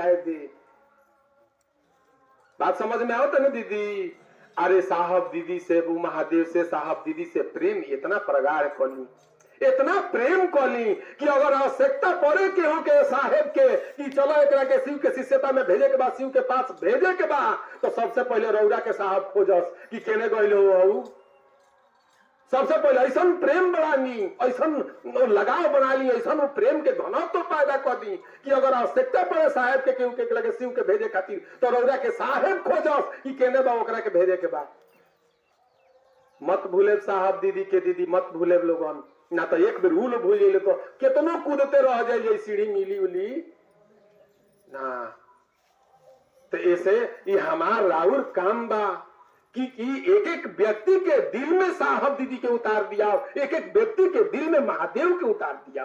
जाए दे। बात समझ में आओ तो ना दीदी? अरे साहब दीदी से, वो महादेव से साहब दीदी से प्रेम इतना प्रगाढ़ कली, इतना प्रेम कली कि अगर आवश्यकता पड़े के हो के साहेब के कि चलो एक के शिव के शिष्यता में भेजे के बाद, शिव के पास भेजे के बाद, तो सबसे पहले रौरा के साहब खोजस कि केने गइल हो। सबसे पहले ऐसा प्रेम बढ़ानी, ऐसा लगाव बना ली, ऐसा प्रेम के घनत्व तो पैदा कर दी कि अगर आवश्यकता पड़े साहेब के केहू के लगे शिव के भेजे खातिर, तो रौरा के साहेब खोजस कि केने बा ओकरा के भेजे के बाद। मत भूले साहब दीदी के, दीदी मत भूले लोगन, ना तो एक बेर उल भूल जाइए तो कितनो कूदते रह जाइए सीढ़ी मिली उली ना। तो ऐसे ये हमार राउर काम बा कि एक एक व्यक्ति के दिल में साहब दीदी के उतार दिया, एक एक व्यक्ति के दिल में महादेव के उतार दिया,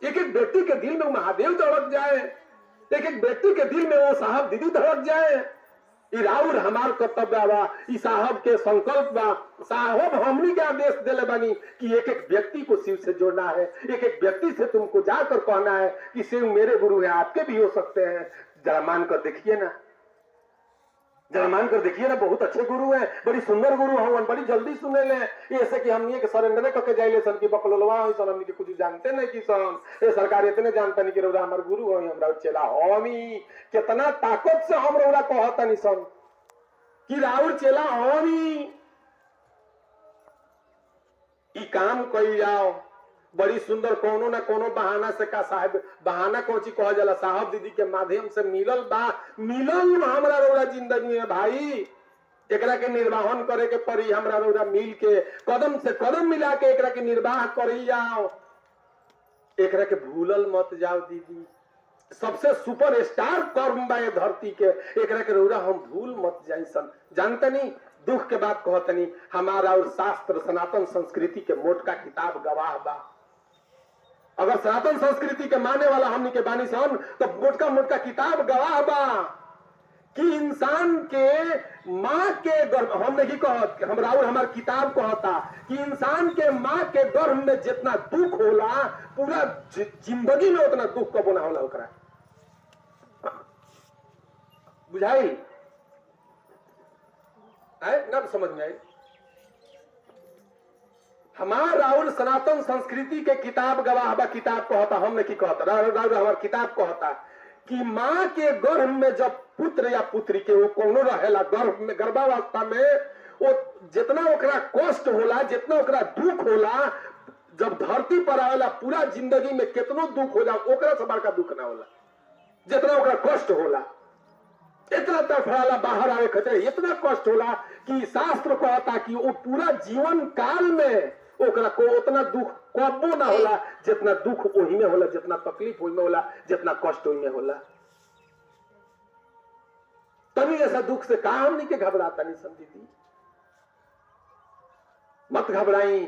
एक एक व्यक्ति के दिल में महादेव धड़क जाए, एक एक व्यक्ति के दिल में वो साहब दीदी धड़क जाए। ई राउर हमार कर्तव्य बा, ई साहब के संकल्प बा। साहब हमनी के आदेश देले बानी कि एक एक व्यक्ति को शिव से जोड़ना है, एक एक व्यक्ति से तुमको जाकर कहना है कि शिव मेरे गुरु है, आपके भी हो सकते हैं। जरा मान कर देखिए ना, जरा मान कर देखिए ना, बहुत अच्छे गुरु हैं, बड़ी सुंदर गुरु हवन, बड़ी जल्दी सुने ले। ऐसे कि हमनी के सरेंडर करके जाइले सन की बकलोलवा हो सन, हमनी के कुछ जानते नहीं कि सन ये सरकार इतने जानता नहीं कि रौरा हमार गुरु हो, हमरा चेला हमी। कितना ताकत से हम रौरा कहता नहीं सन कि राउर चेला हमी। ई काम कई जाओ बड़ी सुंदर, कोनो ना कोनो बहाना से का साहब, बहाना कौची कहा जाला, साहब दीदी के माध्यम से मिलल बा, मिलल हमरा रौरा जिंदगी में भाई। एकरा के निर्वाहन करे के पड़ी, हमरा रौरा मिल के कदम से कदम मिला के एकरा के निर्वाह करी जाओ। एकरा के भूलल मत जाओ दीदी, सबसे सुपर स्टार कर्म बा ये धरती के, एकरा के रौरा हम भूल मत जाई सन। जानते नहीं दुख के बात कहतनी, हमारा और शास्त्र सनातन संस्कृति के मोटका किताब गवाह बा। अगर सनातन संस्कृति के माने वाला हमनी के बानी सन, तो मोटका मोटका किताब गवाह बा कि इंसान के माँ के गर्भ, हम नहीं कहत, हमरा और हमार किताब कहता कि इंसान के माँ के गर्भ में जितना दुख होला, पूरा जिंदगी में उतना दुख कबो ना होला ओकरा। बुझाई ना समझ में आई? हमार राहुल सनातन संस्कृति के किताब गवाह बा। किताब कहता, हम नहीं कहता, राहुल हमार किताब कहता कि माँ के गर्भ में जब पुत्र या पुत्री के वो कोनो रहेला गर्भ में, गर्भावस्था में, वो जितना ओकरा कष्ट होला, जितना ओकरा दुख होला, जब धरती पर आवेला पूरा जिंदगी में कितनो दुख होला, ओकरा से बड़का दुख ना होला। जितना ओकरा कष्ट होला, इतना तड़फड़ाला बाहर आवे खतरे, इतना कष्ट होला कि शास्त्र कहता कि वो पूरा जीवन काल में ओकरा को उतना दुख कबो ना होला जितना दुख ओही में होला, जितना तकलीफ ओही में होला, जितना कष्ट ओही में होला। तभी ऐसा दुख से काम नहीं के घबराता नहीं सन दीदी, मत घबराई।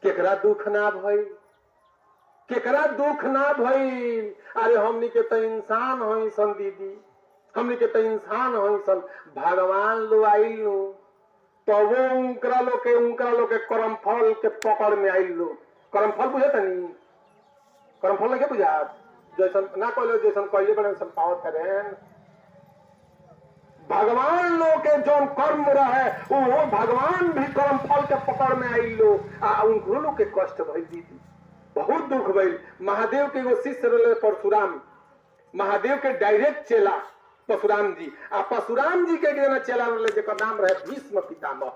केकरा दुख ना भई, केकरा दुख ना भई। अरे हमनी के तो इंसान होई सन दीदी, हमनी के तो इंसान होई सन। भगवान लो आइल लो तो वो उनकरा लो के कर्म फल के पकड़ में आइल लो। कर्म फल बुझे तनी, कर्म फल नहीं बुझा, जैसन ना कहलो जैसन कहले बड़े वैसन पावत करें। भगवान लो के जो कर्म रहे वो भगवान भी कर्म फल के पकड़ में आइल लो। उनको लो के कष्ट भइल दीदी, बहुत दुख भइल। महादेव के वो शिष्य रहे परशुराम, महादेव के डायरेक्ट चेला परशुराम जी, आ परशुराम जी के चेला रहे जेकर नाम रहे भीष्म पितामह।